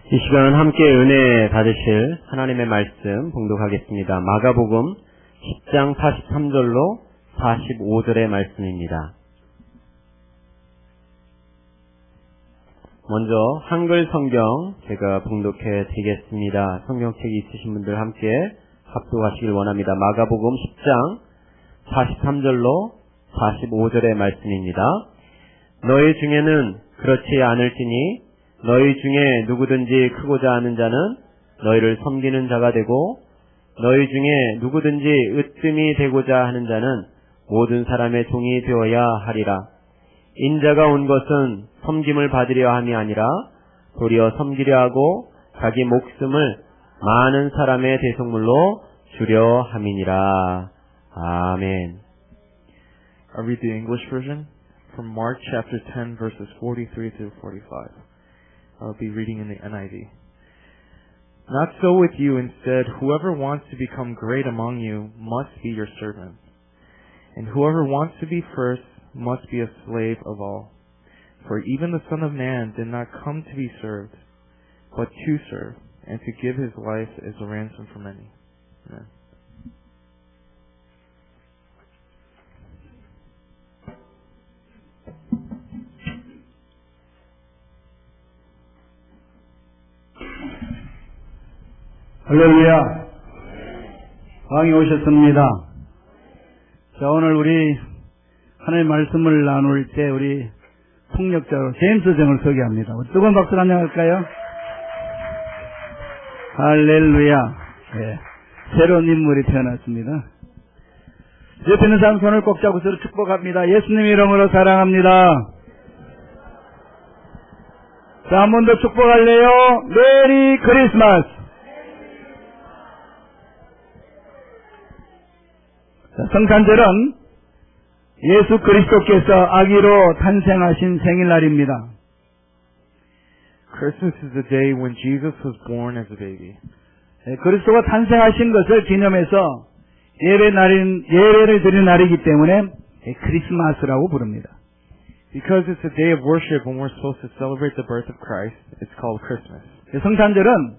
이 시간 함께 은혜 받으실 하나님의 말씀 봉독하겠습니다. 마가복음 10장 43절로 45절의 말씀입니다. 먼저 한글 성경 제가 봉독해 드리겠습니다. 성경책이 있으신 분들 함께 합독하시길 원합니다. 마가복음 10장 43절로 45절의 말씀입니다. 너희 중에는 그렇지 않을지니 너희 중에 누구든지 크고자 하는 자는 너희를 섬기는 자가 되고 너희 중에 누구든지 으뜸이 되고자 하는 자는 모든 사람의 종이 되어야 하리라. 인자가 온 것은 섬김을 받으려 함이 아니라 도리어 섬기려 하고 자기 목숨을 많은 사람의 대속물로 주려 함이니라. 아멘. I'll read the English version from Mark chapter 10 verses 43 through 45. I'll be reading in the NIV. Not so with you. Instead, whoever wants to become great among you must be your servant. And whoever wants to be first must be a slave of all. For even the Son of Man did not come to be served, but to serve, and to give his life as a ransom for many. Amen. 할렐루야. 왕이 오셨습니다. 자, 오늘 우리 하나님의 말씀을 나눌 때 우리 통역자로 제임스 정을 소개합니다. 뜨거운 박수를 한장할까요? 할렐루야. 네, 새로운 인물이 태어났습니다. 옆에 있는 사람 손을 꼭 잡고 서로 축복합니다. 예수님 이름으로 사랑합니다. 자, 한 번 더 축복할래요? 메리 크리스마스. 성탄절은 예수 그리스도께서 아기로 탄생하신 생일날입니다. Christmas is the day when Jesus was born as a baby. 그리스도가 탄생하신 것을 기념해서 예배를 드리는 날이기 때문에 크리스마스라고 부릅니다. Because it's a day of worship when we're supposed to celebrate the birth of Christ, it's called Christmas. 성탄절은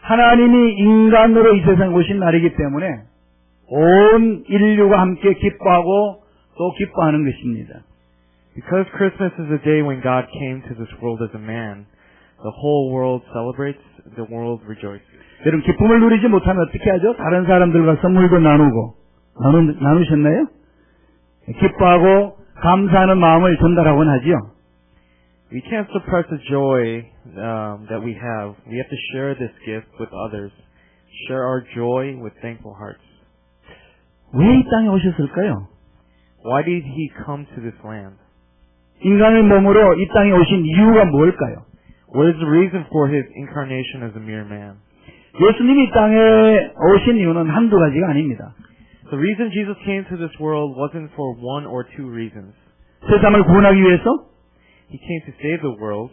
하나님이 인간으로 이 세상에 오신 날이기 때문에 온 인류가 함께 기뻐하고 또 기뻐하는 것입니다. Because Christmas is a day when God came to this world as a man, the whole world celebrates, the world rejoices. 여러분 기쁨을 누리지 못하면 어떻게 하죠? 다른 사람들과 선물도 나누고 나누셨나요? 기뻐하고 감사하는 마음을 전달하곤 하지요. We can't suppress the joy that we have. We have to share this gift with others. Share our joy with thankful hearts. 왜 이 땅에 오셨을까요? Why did he come to this land? 인간의 몸으로 이 땅에 오신 이유가 뭘까요? What is the reason for his incarnation as a mere man? 예수님이 이 땅에 오신 이유는 한두 가지가 아닙니다. The reason Jesus came to this world wasn't for one or two reasons. 세상을 구원하기 위해서, He came to save the world,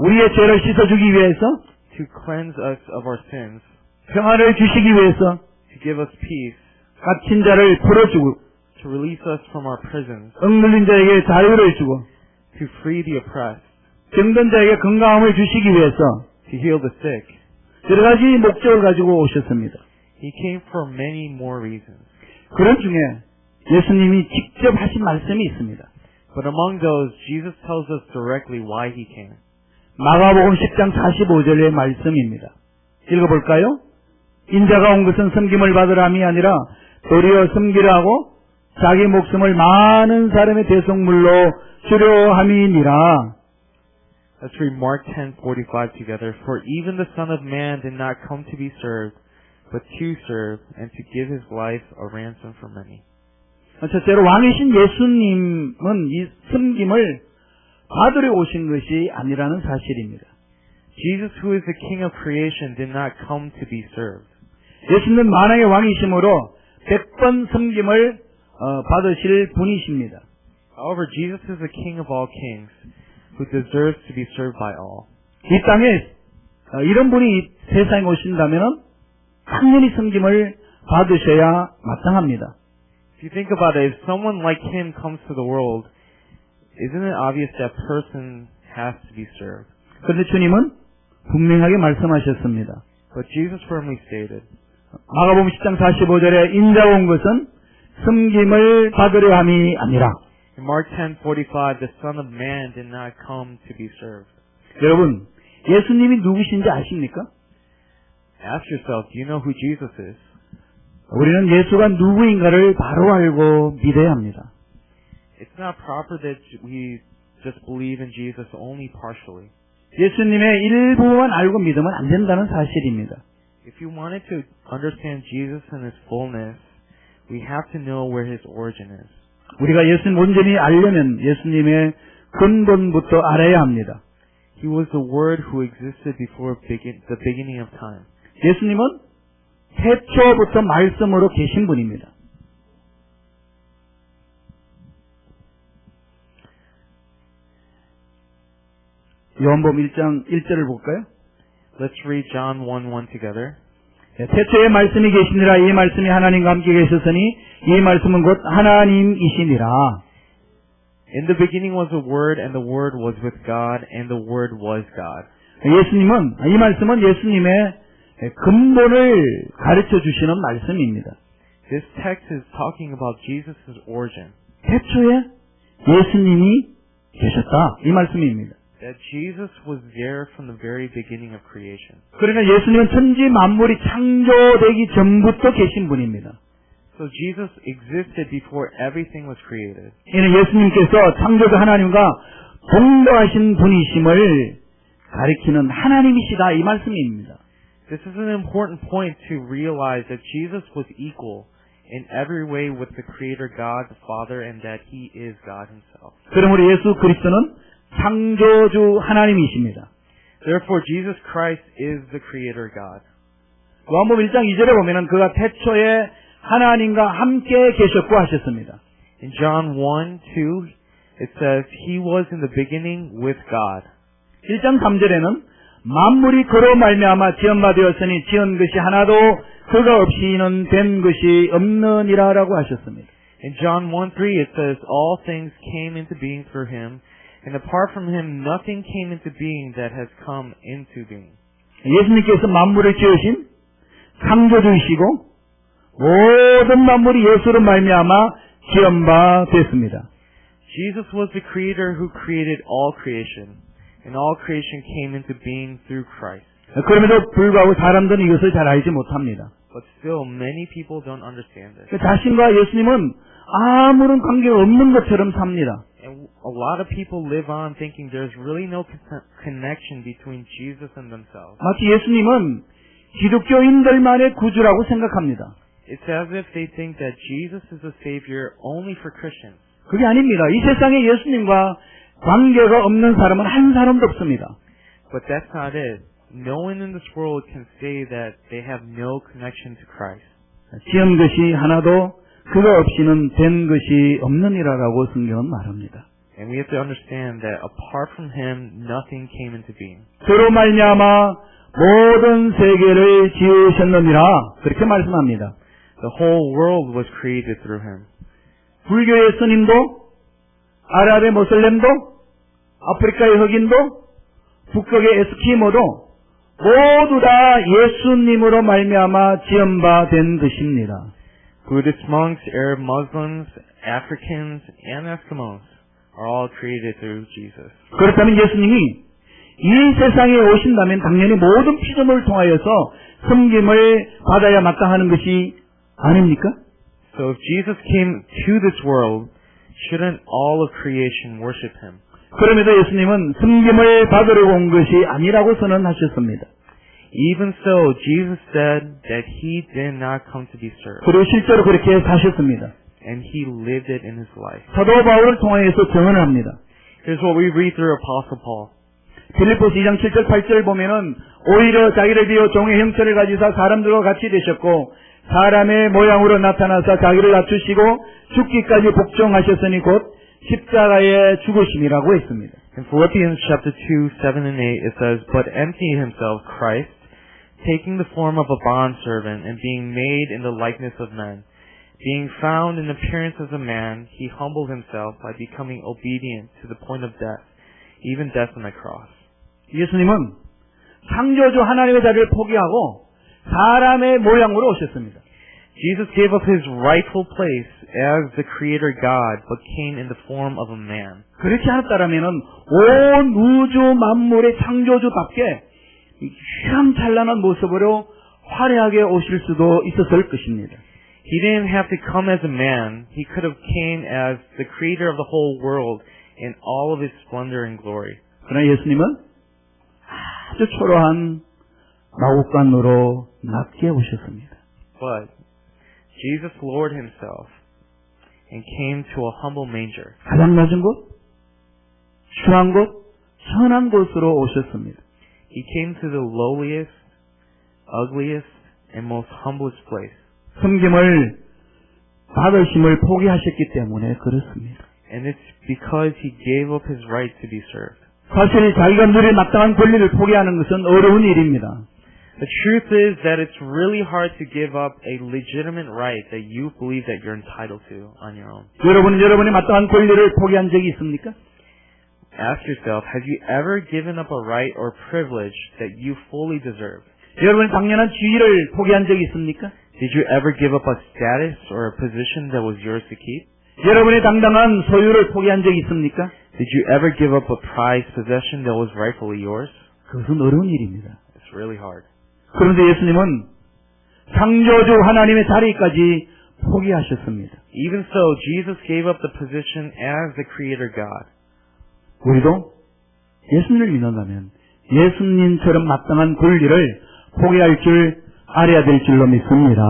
우리의 죄를 씻어주기 위해서, to cleanse us of our sins, 평안을 주시기 위해서, to give us peace, 갇힌 자를 풀어주고, to release us from our prisons, 억눌린 자에게 자유를 주고, to free the oppressed, 병든 자에게 건강함을 주시기 위해서 to heal the sick. 여러 가지 목적을 가지고 오셨습니다. He came for many more reasons. 그런 중에 예수님이 직접 하신 말씀이 있습니다. But among those, Jesus tells us directly why he came. 마가복음 10장 45절의 말씀입니다. 읽어볼까요? 인자가 온 것은 섬김을 받으라 함이 아니라 도리어 섬기라 하고 자기 목숨을 많은 사람의 대속물로 주려 함이니라. Let's read Mark 10:45 together. For even the Son of Man did not come to be served, but to serve, and to give his life a ransom for many. 첫째로 왕이신 예수님은 이 섬김을 받으려 오신 것이 아니라는 사실입니다. Jesus, who is the King of creation, did not come to be served. 예수님은 만왕의 왕이심으로 100번 섬김을 받으실 분이십니다. However, Jesus is the King of all kings, who deserves to be served by all. 이 땅에 이런 분이 세상에 오신다면 당연히 섬김을 받으셔야 마땅합니다. If you think about it, if someone like him comes to the world, isn't it obvious that person has to be served? 그런데 주님은 분명하게 말씀하셨습니다. But Jesus firmly stated, 마가복음 10장 45절에 인자가 온 것은 섬김을 받으려 함이 아니라. in Mark 10:45, the Son of Man did not come to be served. 여러분, 예수님이 누구신지 아십니까? Ask yourself, do you know who Jesus is? 우리는 예수가 누구인가를 바로 알고 믿어야 합니다. It's not proper that we just believe in Jesus only partially. 예수님의 일부만 알고 믿으면 안 된다는 사실입니다. If you wanted to understand Jesus in his fullness, we have to know where his origin is. 우리가 예수님 온전히 알려면 예수님의 근본부터 알아야 합니다. He was the Word who existed before the beginning of time. 예수님은 태초부터 말씀으로 계신 분입니다. 요한복음 1장 1절을 볼까요? Let's read John 1:1 together. 태초에 말씀이 계시니라. 이 말씀이 하나님과 함께 계셨으니 이 말씀은 곧 하나님이시니라. In the beginning was the Word, and the Word was with God, and the Word was God. 이 말씀은 예수님의 근본을 가르쳐 주시는 말씀입니다. This text is talking about Jesus' origin. 태초에 예수님이 계셨다. 이 말씀입니다. That Jesus was there from the very beginning of creation. 그러니까 예수님은 천지 만물이 창조되기 전부터 계신 분입니다. So Jesus existed before everything was created. 이는 예수님께서 창조주 하나님과 동등하신 분이심을 가리키는 하나님이시다. 이 말씀입니다. This is an important point to realize that Jesus was equal in every way with the Creator God, the Father, and that He is God Himself. 그러므로 예수 그리스도는 창조주 하나님이십니다. Therefore, Jesus Christ is the Creator God. 요한복음 1장 2절에 보면은 그가 태초에 하나님과 함께 계셨고 하셨습니다. In John 1:2, it says, He was in the beginning with God. 1장 3절에는 만물이 그로 말미암아 지음받으었으니 지은 것이 하나도 그가 없이는 된 것이 없느니라라고 하셨습니다. In John 1:3, it says, All things came into being through Him, and apart from Him, nothing came into being that has come into being. 예수님께서 만물을 지으신 창조주이시고 모든 만물이 예수로 말미암아 지은 바 됐습니다. Jesus was the Creator who created all creation, and all creation came into being through Christ. 그럼에도 불구하고 사람들은 이것을 잘 알지 못합니다. But still, many people don't understand this. 자신과 예수님은 아무런 관계가 없는 것처럼 삽니다. And a lot of people live on thinking there's really no connection between Jesus and themselves. 마치 예수님은 기독교인들만의 구주라고 생각합니다. It's as if they think that Jesus is a Savior only for Christians. 그게 아닙니다. 이 세상에 예수님과 관계가 없는 사람은 한 사람도 없습니다. But that's not it. No one in this world can say that they have no connection to Christ. 지은 것이 하나도 그가 없이는 된 것이 없느니라라고 성경은 말합니다. And we have to understand that apart from Him, nothing came into being. 그로 말미암아 모든 세계를 지으셨느니라 그렇게 말씀합니다. The whole world was created through Him. 불교의 스님도 아랍의 모슬렘도 아프리카의 흑인도 북극의 에스키모도 모두 다 예수님으로 말미암아 지은 바 된 것입니다. Buddhist monks, Arab Muslims, Africans, and Eskimos are all created through Jesus. 그렇다면 예수님이 이 세상에 오신다면 당연히 모든 피조물을 통하여서 섬김을 받아야 마땅하는 것이 아닙니까? So if Jesus came to this world, shouldn't all of creation worship Him? 그럼에도 예수님은 섬김을 받으려고 온 것이 아니라고 선언하셨습니다. Even so, Jesus said that He did not come to be served, 그리고 실제로 그렇게 사셨습니다. and He lived it in His life. 사도 바울을 통하여서 증언을 합니다. Here's what we read through Apostle Paul. 빌립보서 2장 7절 8절 보면은 오히려 자기를 비워 종의 형체를 가지사 사람들과 같이 되셨고 사람의 모양으로 나타나사 자기를 낮추시고 죽기까지 복종하셨으니 곧 십자가에 죽으심이라고 했습니다. In Philippians chapter 2, 7 and 8, it says, But emptying Himself, Christ, taking the form of a bondservant, and being made in the likeness of men, being found in appearance as a man, He humbled Himself by becoming obedient to the point of death, even death on the cross. 예수님은 창조주 하나님의 자리를 포기하고 사람의 모양으로 오셨습니다. Jesus gave up his rightful place as the creator God, but came in the form of a man. 그렇지 않았다라면은 온 우주 만물의 창조주답게 휘황찬란한 모습으로 화려하게 오실 수도 있었을 것입니다. He didn't have to come as a man. He could have came as the creator of the whole world in all of his splendor and glory. 그러나 예수님은 아주 초라한 마구간으로 낮게 오셨습니다. But Jesus lowered himself and came to a humble manger. 가장 낮은 곳, 추한 곳, 천한 곳으로 오셨습니다. He came to the lowliest, ugliest, and most humblest place. 섬김을 받으심을 포기하셨기 때문에 그렇습니다. And it's because he gave up his right to be served. 사실 자기가 누릴 마땅한 권리를 포기하는 것은 어려운 일입니다. The truth is that it's really hard to give up a legitimate right that you believe that you're entitled to on your own. 여러분은 여러분의 마땅한 권리를 포기한 적이 있습니까? Ask yourself, have you ever given up a right or privilege that you fully deserve? 여러분의 당연한 지위를 포기한 적이 있습니까? Did you ever give up a status or a position that was yours to keep? 여러분의 당당한 소유를 포기한 적이 있습니까? Did you ever give up a prized possession that was rightfully yours? 그것은 어려운 일입니다. It's really hard. 그런데 예수님은 창조주 하나님의 자리까지 포기하셨습니다. Even so, Jesus gave up the position as the creator God. 우리도 예수님을 믿는다면 예수님처럼 마땅한 권리를 포기할 줄 알아야 될 줄로 믿습니다.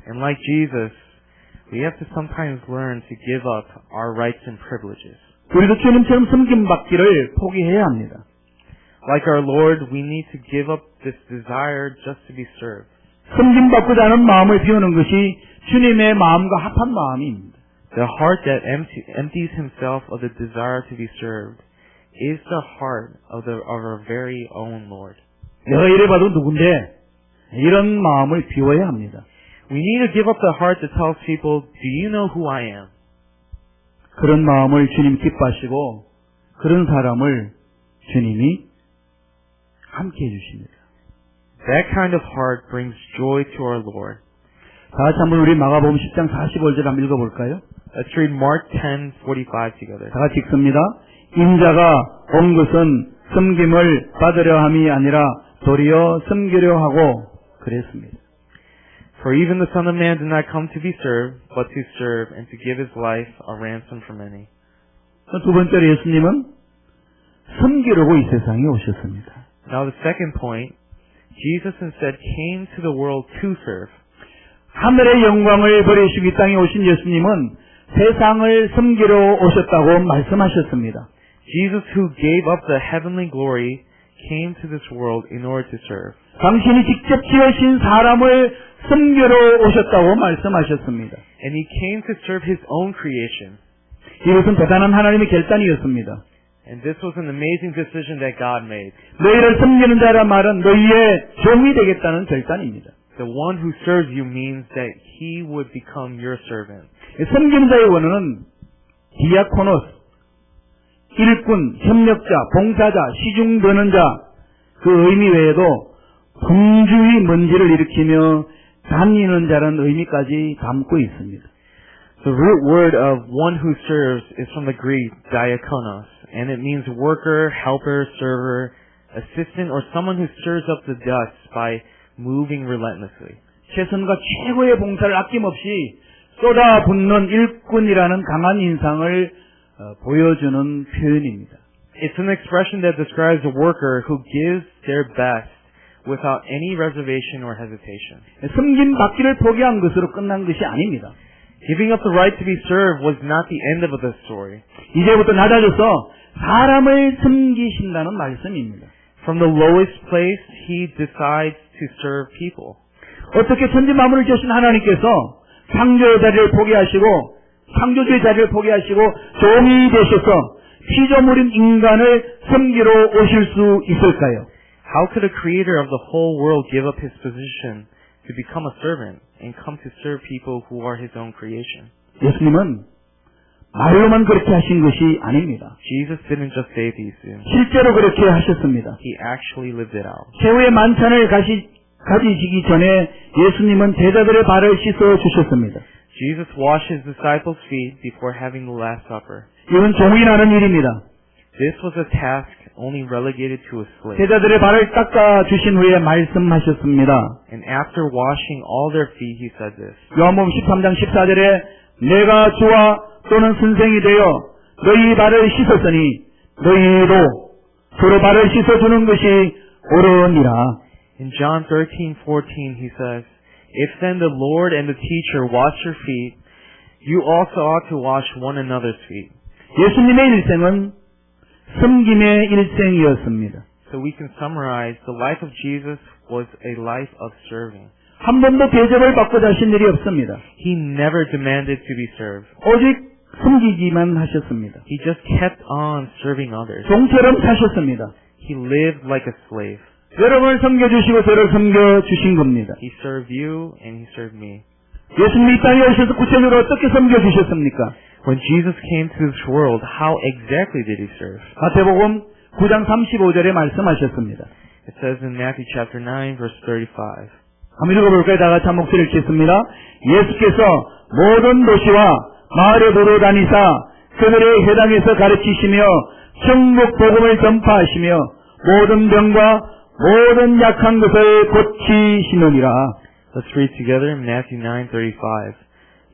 And like Jesus, we have to sometimes learn to give up our rights and privileges. 우리도 주님처럼 섬김받기를 포기해야 합니다. Like our Lord, we need to give up this desire just to be served. 섬김받고자 하는 마음을 비우는 것이 주님의 마음과 합한 마음입니다. The heart that empties himself of the desire to be served is the heart of our very own Lord. 내가 이래봐도 누군데 이런 마음을 비워야 합니다. We need to give up the heart that tells people, do you know who I am? 그런 마음을 주님 기뻐하시고 그런 사람을 주님이 함께 해주십니다. That kind of heart brings joy to our Lord. 다 같이 한번 우리 마가복음 10장 45절 한번 읽어볼까요? Let's read Mark 10:45 together. 다 같이 읽습니다. 인자가 온 것은 섬김을 받으려 함이 아니라 도리어 섬기려 하고 그랬습니다. For even the Son of Man did not come to be served, but to serve and to give his life a ransom for many. 두 번째로 예수님은 섬기려고 이 세상에 오셨습니다. Now the second point, Jesus instead came to the world to serve. 하늘의 영광을 버리시고 이 땅에 오신 예수님은 세상을 섬기러 오셨다고 말씀하셨습니다. Jesus, who gave up the heavenly glory, came to this world in order to serve. 당신이 직접 지으신 사람을 섬기러 오셨다고 말씀하셨습니다. And he came to serve his own creation. 이것은 대단한 하나님의 결단이었습니다. And this was an amazing decision that God made. 너희를 섬기는 자란 말은 너희의 종이 되겠다는 결단입니다. The one who serves you means that he would become your servant. 섬기는 자의 원어는 디아코노스, 일꾼, 협력자, 봉사자, 시중드는 자, 그 의미 외에도 분주히 먼지를 일으키며 다니는 자라는 의미까지 담고 있습니다. The root word of one who serves is from the Greek diakonos, and it means worker, helper, server, assistant, or someone who stirs up the dust by moving relentlessly. 최선과 최고의 봉사를 아낌없이 쏟아붓는 일꾼이라는 강한 인상을 보여주는 표현입니다. It's an expression that describes a worker who gives their best without any reservation or hesitation. 섬김 받기를 포기한 것으로 끝난 것이 아닙니다. Giving up the right to be served was not the end of the story. 이제부터 낮아져서 사람을 섬기신다는 말씀입니다. From the lowest place, he decides to serve people. 어떻게 천지 만물을 지으신 하나님께서 창조의 자리를 포기하시고 창조주의 자리를 포기하시고 종이 되셔서 피조물인 인간을 섬기러 오실 수 있을까요? How could a creator of the whole world give up his position to become a servant and come to serve people who are his own creation? 예수님은 말로만 그렇게 하신 것이 아닙니다. Jesus didn't just say these things. 실제로 그렇게 하셨습니다. He actually lived it out. 최후의 만찬을 가지시기 전에 예수님은 제자들의 발을 씻어 주셨습니다. Jesus washed his disciples' feet before having the Last Supper. 이건 종이 나는 일입니다. This was a task only relegated to a slave. 제자들의 발을 닦아 주신 후에 말씀하셨습니다. And after washing all their feet, he said this. 요한복음 13장 14절에 내가 주와 또는 선생이 되어 너희 발을 씻었으니 너희도 서로 발을 씻어주는 것이 옳으니라. In John 13:14, he says, If then the Lord and the teacher wash your feet, you also ought to wash one another's feet. 예수님의 일생은 섬김의 일생이었습니다. So we can summarize, the life of Jesus was a life of serving. 한 번도 대접을 받고자 하신 일이 없습니다. He never demanded to be served. 오직 섬기기만 하셨습니다. He just kept on serving others. 종처럼 사셨습니다. He lived like a slave. 여러분을 섬겨주시고 저를 섬겨주신 겁니다. He served you and he served me. 예수님이 이 땅에 오셔서 구체적으로 어떻게 섬겨주셨습니까? When Jesus came to this world, how exactly did he serve? 마태복음 9장 35절에 말씀하셨습니다. It says in Matthew chapter 9, verse 35. 한번 읽어볼까요? 다 같이 한 목소리를 읽겠습니다. 예수께서 모든 도시와 마을에 돌아다니사 그들의 회당에서 가르치시며 천국 복음을 전파하시며 모든 병과 모든 약한 것을 고치시느니라. Let's read together in Matthew 9:35.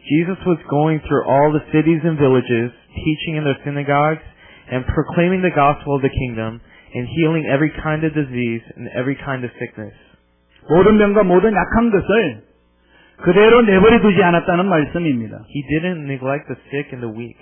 Jesus was going through all the cities and villages, teaching in their synagogues and proclaiming the gospel of the kingdom and healing every kind of disease and every kind of sickness. 모든 병과 모든 약한 것을 그대로 내버려 두지 않았다는 말씀입니다. He didn't neglect the sick and the weak.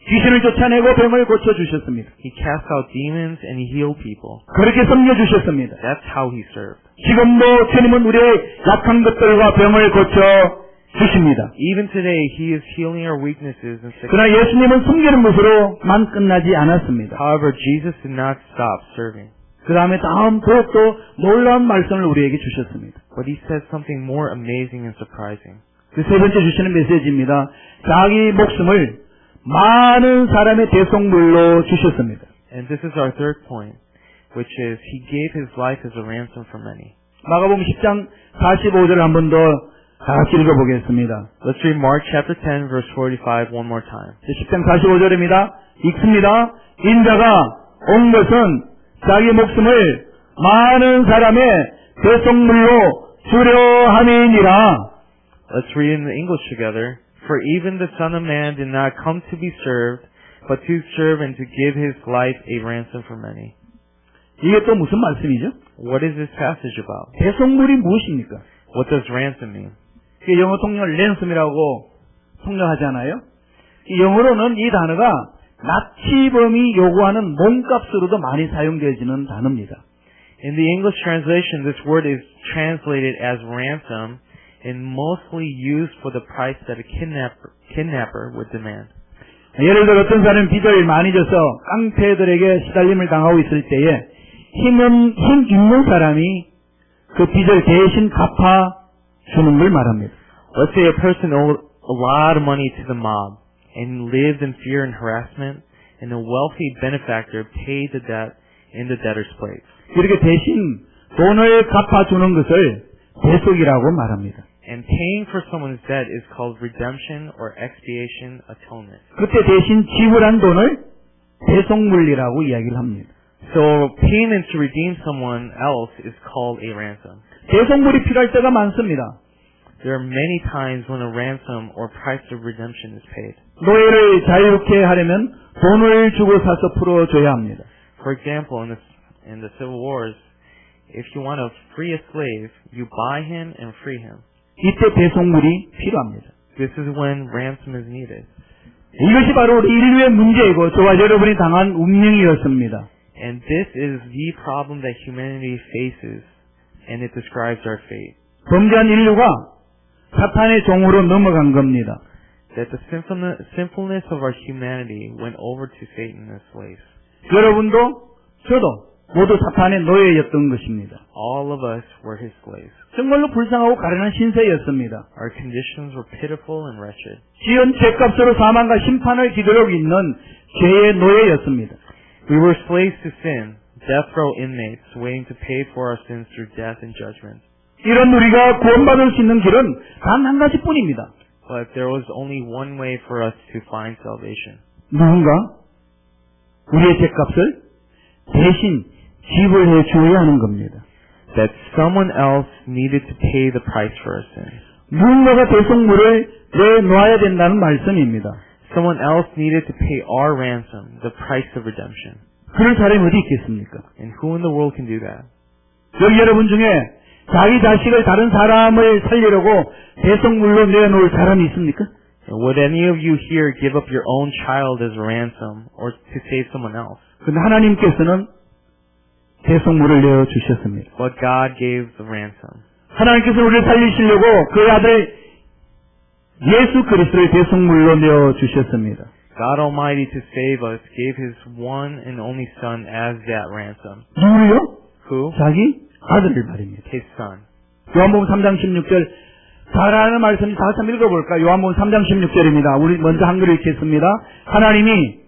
귀신을 쫓아내고 병을 고쳐주셨습니다. He cast out demons and he healed people. 그렇게 섬겨주셨습니다. That's how he served. 지금도 주님은 우리의 약한 것들과 병을 고쳐주십니다. Even today, he is healing our weaknesses and sickness. 그러나 예수님은 섬기는 것으로만 끝나지 않았습니다. However, Jesus did not stop serving. 그 다음에 다음 더욱더 놀라운 말씀을 우리에게 주셨습니다. But he said something more amazing and surprising. 그 세 번째 주시는 메시지입니다. 자기 목숨을 많은 사람의 대속물로 주셨습니다. And this is our third point, which is he gave his life as a ransom for many. 마가복음 10장 45절을 한 번 더 다 같이 읽어보겠습니다. Let's read Mark chapter 10, verse 45 one more time. 10장 45절입니다. 읽습니다. 인자가 온 것은 자기 목숨을 많은 사람의 대속물로 주려 함이니라. Let's read in the English together. For even the Son of Man did not come to be served, but to serve and to give his life a ransom for many. 이게 또 무슨 말씀이죠? What is this passage about? 대속물이 무엇입니까? What does ransom mean? 영어 통역 랜섬이라고 통역하잖아요. 영어로는 이 단어가 납치범이 요구하는 몸값으로도 많이 사용되어지는 단어입니다. In the English translation, this word is translated as ransom and mostly used for the price that a kidnapper would demand. 예를 들어 어떤 사람이 빚을 많이 져서 깡패들에게 시달림을 당하고 있을 때에 힘 있는 사람이 그 빚을 대신 갚아주는 걸 말합니다. Let's say a person owed a lot of money to the mob and lived in fear and harassment, and a wealthy benefactor paid the debt in the debtor's place. 이렇게 대신 돈을 갚아주는 것을 대속이라고 말합니다. And paying for someone's debt is called redemption or expiation atonement. 그때 대신 지불한 돈을 대속물이라고 이야기를 합니다. So payment to redeem someone else is called a ransom. 대속물이 필요할 때가 많습니다. There are many times when a ransom or price of redemption is paid. 노예를 자유롭게 하려면 돈을 주고 사서 풀어줘야 합니다. For example, in the civil wars, if you want to free a slave, you buy him and free him. 이때 대속물이 필요합니다. This is when ransom is needed. 이것이 바로 우리 인류의 문제이고 저와 여러분이 당한 운명이었습니다. And this is the problem that humanity faces, and it describes our fate. 범죄한 인류가 사탄의 종으로 넘어간 겁니다. That the sinfulness of our humanity went over to Satan as slaves. 여러분도 저도 모두 사탄의 노예였던 것입니다. All of us were his slaves. 정말로 불쌍하고 가련한 신세였습니다. Our conditions were pitiful and wretched. 지은 죄값으로 사망과 심판을 기다리고 있는 죄의 노예였습니다. We were slaves to sin, death row inmates waiting to pay for our sins through death and judgment. 이런 우리가 구원받을 수 있는 길은 단 한 가지뿐입니다. But there was only one way for us to find salvation. 누군가 우리의 죄값을 대신 지불해 주어야 하는 겁니다. That someone else needed to pay the price for our sins. 누군가가 대속물을 내놓아야 된다는 말씀입니다. Someone else needed to pay our ransom, the price of redemption. 그런 사람이 어디 있겠습니까? And who in the world can do that? 여기 여러분 중에 자기 자식을 다른 사람을 살리려고 대속물로 내놓을 사람이 있습니까? Would any of you here give up your own child as a ransom or to save someone else? 근데 하나님께서는 대속물을 내어 주셨습니다. But God gave the ransom. 하나님께서 우리를 살리시려고 그 아들 예수 그리스도의 대속물로 내어 주셨습니다. God Almighty to save us gave His one and only Son as that ransom. 누구요? Who? 자기 아들을 말입니다. His Son. 요한복음 3장 16절 잘 아는 말씀이 다 같이 읽어볼까? 요한복음 3장 16절입니다. 우리 먼저 한글 읽겠습니다. 하나님이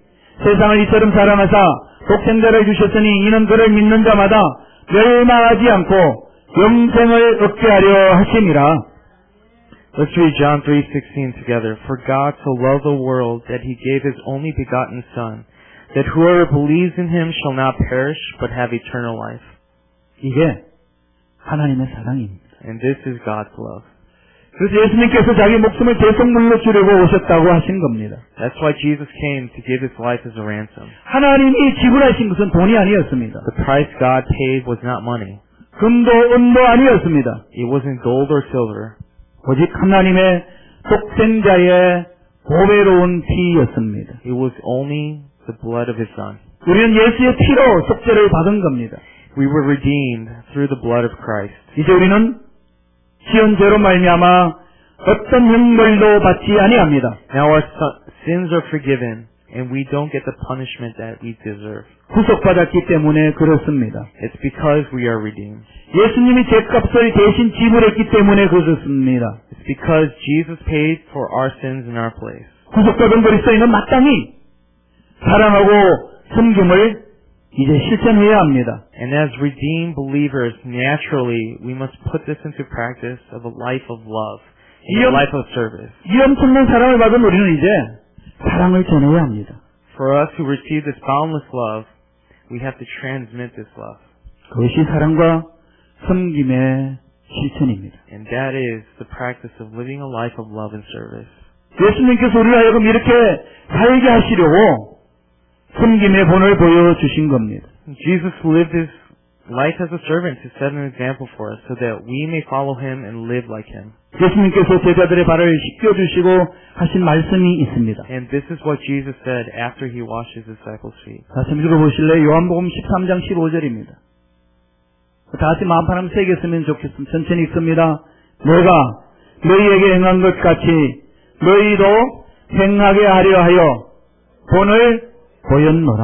세상을 이처럼 사랑하사 독생자를 주셨으니 이는 그를 믿는 자마다 멸망하지 않고 영생을 얻게 하려 하심이라. Let's read John 3:16 together. For God so loved the world that He gave His only begotten Son, that whoever believes in Him shall not perish but have eternal life. 이게 하나님의 사랑입니다. And this is God's love. 그래서 예수님께서 자기 목숨을 대속물로 주려고 오셨다고 하신 겁니다. That's why Jesus came to give His life as a ransom. 하나님이 지불하신 것은 돈이 아니었습니다. The price God paid was not money. 금도 은도 아니었습니다. It wasn't gold or silver. 오직 하나님의 독생자의 보배로운 피였습니다. It was only the blood of His Son. 우리는 예수의 피로 속죄를 받은 겁니다. We were redeemed through the blood of Christ. 이제 우리는 지은 죄로 말미암아 어떤 형벌도 받지 아니합니다. Now our sins are forgiven, and we don't get the punishment that we deserve. 구속받았기 때문에 그렇습니다. It's because we are redeemed. 예수님이 죄값을 대신 지불했기 때문에 그렇습니다. It's because Jesus paid for our sins in our place. 구속받은 그리스도인은 마땅히 사랑하고 섬김을 이제 실천해야 합니다. And as redeemed believers, naturally, we must put this into practice of a life of love, a life of service. 이 엄청난 사랑을 받은 우리는 이제 사랑을 전해야 합니다. For us who receive this boundless love, we have to transmit this love. 그것이 사랑과 섬김의 실천입니다. And that is the practice of living a life of love and service. 예수님께서 우리를 하여금 이렇게 살게 하시려고 섬김의 본을 보여주신 겁니다. Jesus lived His life as a servant to set an example for us so that we may follow Him and live like Him. 예수님께서 제자들의 발을 씻겨주시고 하신 말씀이 있습니다. And this is what Jesus said after He washed His disciples' feet. 다시 읽어보실래요? 요한복음 13장 15절입니다. 다 같이 마음파랑 세게 쓰면 좋겠습니다. 천천히 읽습니다. 내가 너희에게 행한 것 같이 너희도 행하게 하려 하여 본을 보였노라.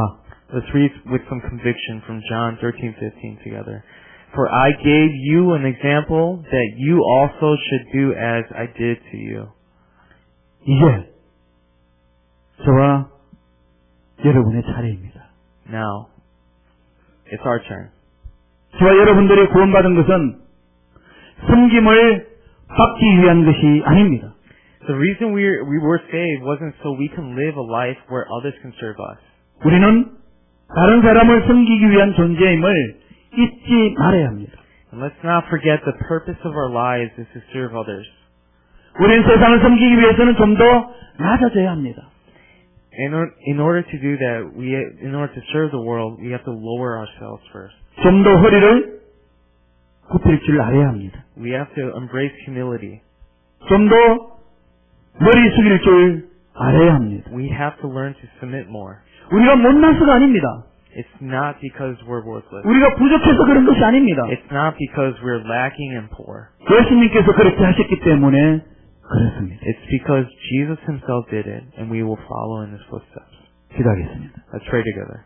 Let's read with some conviction from John 13:15 together. For I gave you an example that you also should do as I did to you. 이제 저와 여러분의 차례입니다. Now, it's our turn. 저와 여러분들이 구원받은 것은 섬김을 받기 위한 것이 아닙니다. The reason we were saved wasn't so we can live a life where others can serve us. 우리는 다른 사람을 섬기기 위한 존재임을 잊지 말아야 합니다. And let's not forget the purpose of our lives is to serve others. 우리는 세상을 섬기기 위해서는 좀 더 낮아져야 합니다. In order to do that, in order to serve the world, we have to lower ourselves first. 좀 더 허리를 굽힐 줄 알아야 합니다. We have to embrace humility. 좀 더 머리 숙일 줄 알아야 합니다. We have to learn to submit more. 우리가 못나서가 아닙니다. It's not because we're worthless. 우리가 부족해서 그런 것이 아닙니다. It's not because we're lacking and poor. 예수님께서 그렇게 하셨기 때문에 그렇습니다. It's because Jesus Himself did it, and we will follow in His footsteps. 기도하겠습니다. Let's pray together.